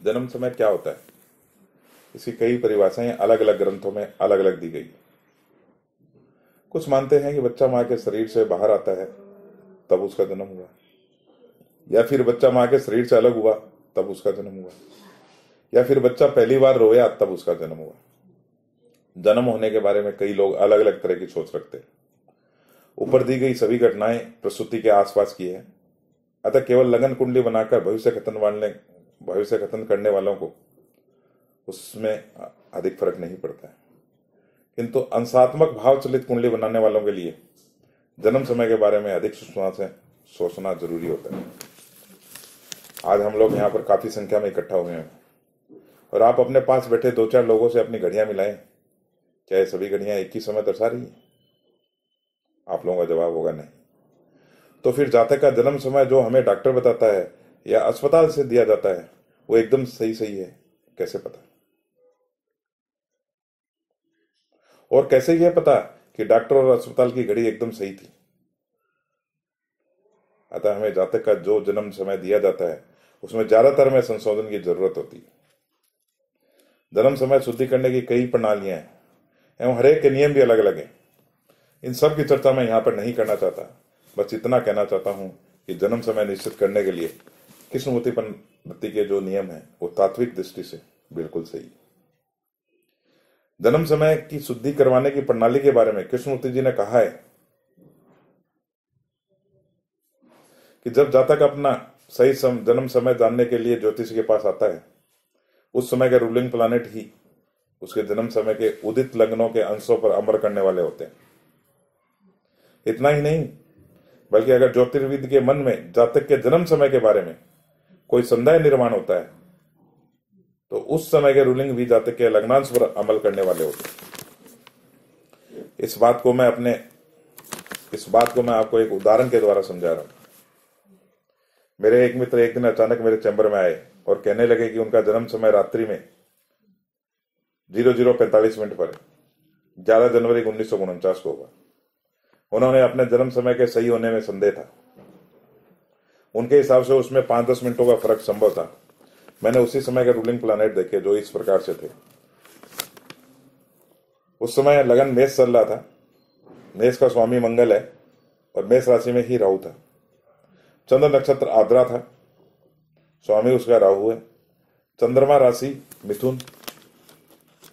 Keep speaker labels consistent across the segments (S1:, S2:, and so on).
S1: जन्म समय क्या होता है, इसकी कई परिभाषाएं अलग अलग ग्रंथों में अलग अलग दी गई। कुछ मानते हैं कि बच्चा मां के शरीर से बाहर आता है तब उसका जन्म हुआ, या फिर बच्चा मां के शरीर से अलग हुआ तब उसका जन्म हुआ, या फिर बच्चा पहली बार रोया तब उसका जन्म हुआ। जन्म होने के बारे में कई लोग अलग अलग तरह की सोच रखते हैं। ऊपर दी गई सभी घटनाएं प्रसूति के आसपास की है, अतः केवल लगन कुंडली बनाकर भविष्य खतन करने वालों को उसमें अधिक फर्क नहीं पड़ता है, किंतु अंशात्मक भाव चलित कुंडली बनाने वालों के लिए जन्म समय के बारे में अधिक सूचना से सोचना जरूरी होता है। आज हम लोग यहाँ पर काफी संख्या में इकट्ठा हुए हैं और आप अपने पास बैठे 2-4 लोगों से अपनी घड़ियां मिलाएं, क्या ये सभी घड़ियां एक ही समय दर्शा रही है? आप लोगों का जवाब होगा नहीं। तो फिर जातक का जन्म समय जो हमें डॉक्टर बताता है या अस्पताल से दिया जाता है वो एकदम सही है, कैसे पता? और कैसे यह पता कि डॉक्टर और अस्पताल की घड़ी एकदम सही थी? अतः हमें जातक का जो जन्म समय दिया जाता है उसमें ज्यादातर में संशोधन की जरूरत होती है। जन्म समय शुद्धि करने की कई प्रणालियां हैं एवं हरेक के नियम भी अलग अलग हैं। इन सब की चर्चा मैं यहाँ पर नहीं करना चाहता, बस इतना कहना चाहता हूं कि जन्म समय निश्चित करने के लिए कृष्णमूर्ति पद्धति के जो नियम है वो तात्विक दृष्टि से बिल्कुल सही। जन्म समय की शुद्धि करवाने की प्रणाली के बारे में कृष्णमूर्ति जी ने कहा है कि जब जातक अपना सही जन्म समय जानने के लिए ज्योतिष के पास आता है, उस समय के रूलिंग प्लैनेट ही उसके जन्म समय के उदित लग्नों के अंशों पर अमर करने वाले होते हैं। इतना ही नहीं, बल्कि अगर ज्योतिर्विद के मन में जातक के जन्म समय के बारे में कोई संदेह निर्माण होता है तो उस समय के रूलिंग भी जातक के लग्नांश पर अमल करने वाले होते हैं। इस बात को मैं आपको एक उदाहरण के द्वारा समझा रहा हूं। मेरे एक मित्र एक दिन अचानक मेरे चैम्बर में आए और कहने लगे कि उनका जन्म समय रात्रि में 00:45 पर 11 जनवरी 1949 को होगा। उन्होंने अपने जन्म समय के सही होने में संदेह था। उनके हिसाब से उसमें 5-10 मिनटों का फर्क संभव था। मैंने उसी समय के रूलिंग प्लैनेट देखे जो इस प्रकार से थे। उस समय लगन मेष चल रहा था। मेष का स्वामी मंगल है और मेष राशि में ही राहु था। चंद्र नक्षत्र आद्रा था, स्वामी उसका राहु है। चंद्रमा राशि मिथुन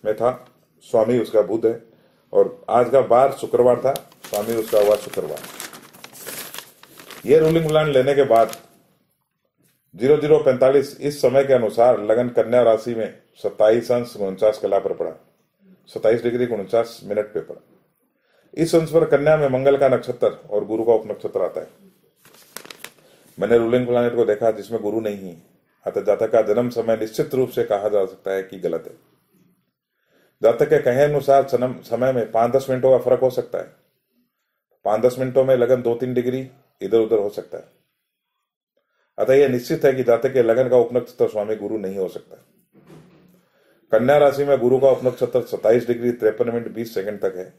S1: में था, स्वामी उसका बुध है। और आज का बार शुक्रवार था, स्वामी उसका हुआ शुक्रवार। यह रूलिंग प्लान लेने के बाद 00:45 इस समय के अनुसार लगन कन्या राशि में 27:49 कला पर पड़ा, 27°49 पे पड़ा। इस अंश पर कन्या में मंगल का नक्षत्र और गुरु का उपनक्षत्र आता है। मैंने रूलिंग प्लैनेट को देखा जिसमें गुरु नहीं है, अतः जातक का जन्म समय निश्चित रूप से कहा जा सकता है कि गलत है। जातक के कहे अनुसार समय में 5-10 मिनटों का फर्क हो सकता है। 5-10 मिनटों में लगन 2-3 डिग्री इधर उधर हो सकता है। अतः यह निश्चित है कि जातक के लगन का उपनक्षत्र स्वामी गुरु नहीं हो सकता। कन्या राशि में गुरु का उपनक्षत्र 27°53' तक है।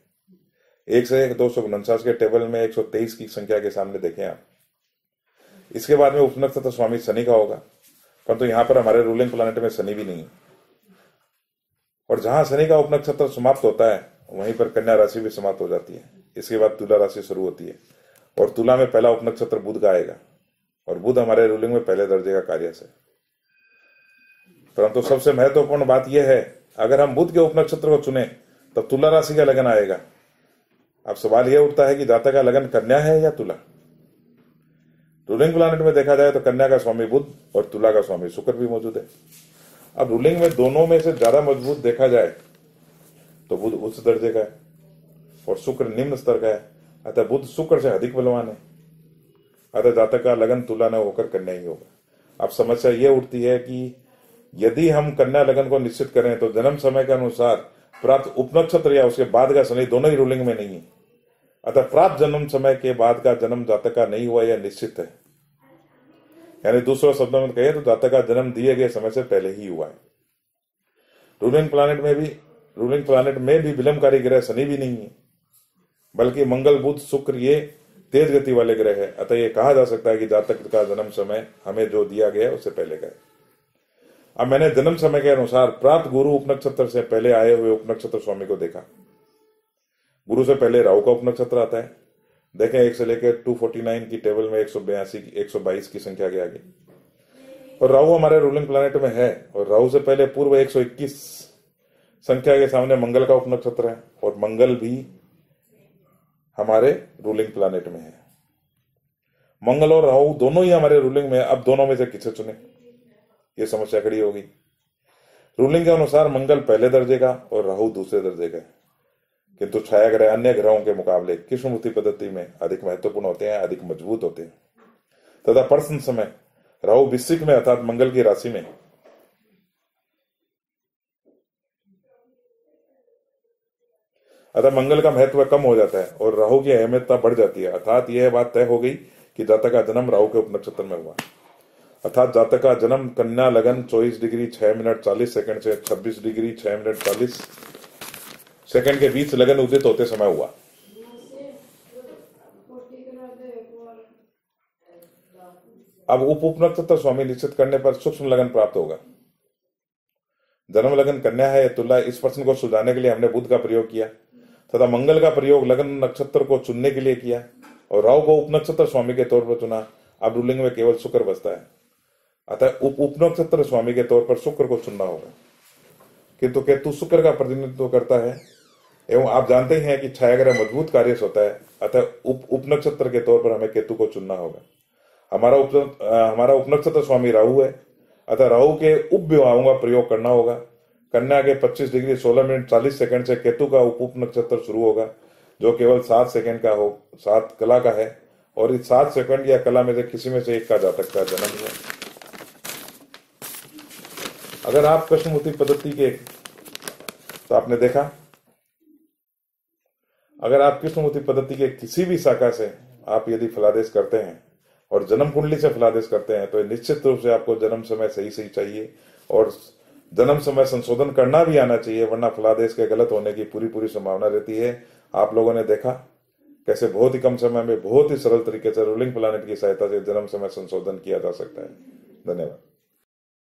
S1: 1 से 249 के टेबल में 123 की संख्या के सामने देखें आप। इसके बाद में उपनक्षत्र स्वामी शनि का होगा, परंतु यहां पर हमारे रूलिंग प्लैनेट में शनि भी नहीं है। और जहां शनि का उपनक्षत्र समाप्त होता है वहीं पर कन्या राशि भी समाप्त हो जाती है। इसके बाद तुला राशि शुरू होती है और तुला में पहला उपनक्षत्र बुध का आएगा और बुध हमारे रूलिंग में पहले दर्जे का कार्य है। परंतु सबसे महत्वपूर्ण बात यह है, अगर हम बुध के उपनक्षत्र को चुने तब तुला राशि का लगन आएगा। अब सवाल यह उठता है कि जातक का लगन कन्या है या तुला। रूलिंग प्लैनेट में देखा जाए तो कन्या का स्वामी बुध और तुला का स्वामी शुक्र भी मौजूद है। अब रूलिंग में दोनों में से ज्यादा मजबूत देखा जाए तो बुध उच्च दर्जे का है और शुक्र निम्न स्तर का है, अतः बुध शुक्र से अधिक बलवान है। अतः जातक का लगन तुला न होकर कन्या ही होगा। अब समस्या यह उठती है कि यदि हम कन्या लगन को निश्चित करें तो जन्म समय के अनुसार प्राप्त उपनक्षत्र या उसके बाद का शनि दोनों ही रूलिंग में नहीं है। अतः प्राप्त जन्म समय के बाद का जन्म जातक का नहीं हुआ यह निश्चित है। यानी दूसरे शब्दों में कहें तो जातक का जन्म दिए गए समय से पहले ही हुआ है। रूलिंग प्लैनेट में भी विलंबकारी ग्रह शनि भी नहीं है, बल्कि मंगल बुध शुक्र ये तेज गति वाले ग्रह है। अतः ये कहा जा सकता है कि जातक का जन्म समय हमें जो दिया गया उससे पहले का है। अब मैंने जन्म समय के अनुसार प्राप्त गुरु उपनक्षत्र से पहले आए हुए उपनक्षत्र स्वामी को देखा। गुरु से पहले राहु का उपनक्षत्र आता है। देखें 1 से लेकर 249 की टेबल में 182 की 122 की संख्या के आगे, और राहु हमारे रूलिंग प्लैनेट में है। और राहु से पहले पूर्व 121 संख्या के सामने मंगल का उपनक्षत्र है, और मंगल भी हमारे रूलिंग प्लैनेट में है। मंगल और राहु दोनों ही हमारे रूलिंग में। अब दोनों में से किसे चुने, ये समस्या खड़ी होगी। रूलिंग के अनुसार मंगल पहले दर्जे का और राहु दूसरे दर्जे का है, किंतु छाया ग्रह अन्य ग्रहों के मुकाबले कृष्णमूर्ति पद्धति में अधिक महत्वपूर्ण होते हैं, अधिक मजबूत होते हैं। तथा प्रश्न समय राहु वृश्चिक में अर्थात मंगल की राशि में, अतः मंगल का महत्व कम हो जाता है और राहु की अहमियतता बढ़ जाती है। अर्थात यह बात तय हो गई कि जातक का जन्म राहु के उपनक्षत्र में हुआ। अर्थात जातक का जन्म कन्या लगन 24 डिग्री 6 मिनट 40 सेकंड से 26 डिग्री 6 मिनट 40 सेकंड के बीच लगन उदित होते समय हुआ। अब उपनक्षत्र स्वामी निश्चित करने पर सूक्ष्म लगन प्राप्त होगा। जन्म लगन कन्या है या तुला, इस प्रश्न को सुलझाने के लिए हमने बुध का प्रयोग किया तथा मंगल का प्रयोग लगन नक्षत्र को चुनने के लिए किया और राहु को उपनक्षत्र स्वामी के तौर पर चुना। अब रूलिंग में केवल शुक्र बचता है, अतः उपनक्षत्र स्वामी के तौर पर शुक्र को चुनना होगा। किंतु केतु शुक्र का प्रतिनिधित्व करता है एवं आप जानते ही हैं कि छायाग्रह मजबूत कार्य होता है, अतः उपनक्षत्र के तौर पर हमें केतु को चुनना होगा। हमारा उपनक्षत्र स्वामी राहु है, अतः राहु के उप विवाहों का प्रयोग करना होगा। कन्या के 25 डिग्री 16 मिनट 40 सेकंड से केतु का उप नक्षत्र शुरू होगा, जो केवल 7 सेकंड का हो, 7 कला का है, और इस 7 सेकंड या कला में से किसी में से एक का जातक का जन्म है। अगर आप कृष्णमूर्ति पद्धति के, तो आपने देखा, अगर आप कृष्णमूर्ति पद्धति के किसी भी शाखा से आप यदि फलादेश करते हैं और जन्म कुंडली से फलादेश करते हैं, तो निश्चित रूप से आपको जन्म समय सही सही चाहिए और जन्म समय संशोधन करना भी आना चाहिए, वरना फलादेश के गलत होने की पूरी संभावना रहती है। आप लोगों ने देखा कैसे बहुत ही कम समय में बहुत ही सरल तरीके से रूलिंग प्लैनेट की सहायता से जन्म समय संशोधन किया जा सकता है। धन्यवाद।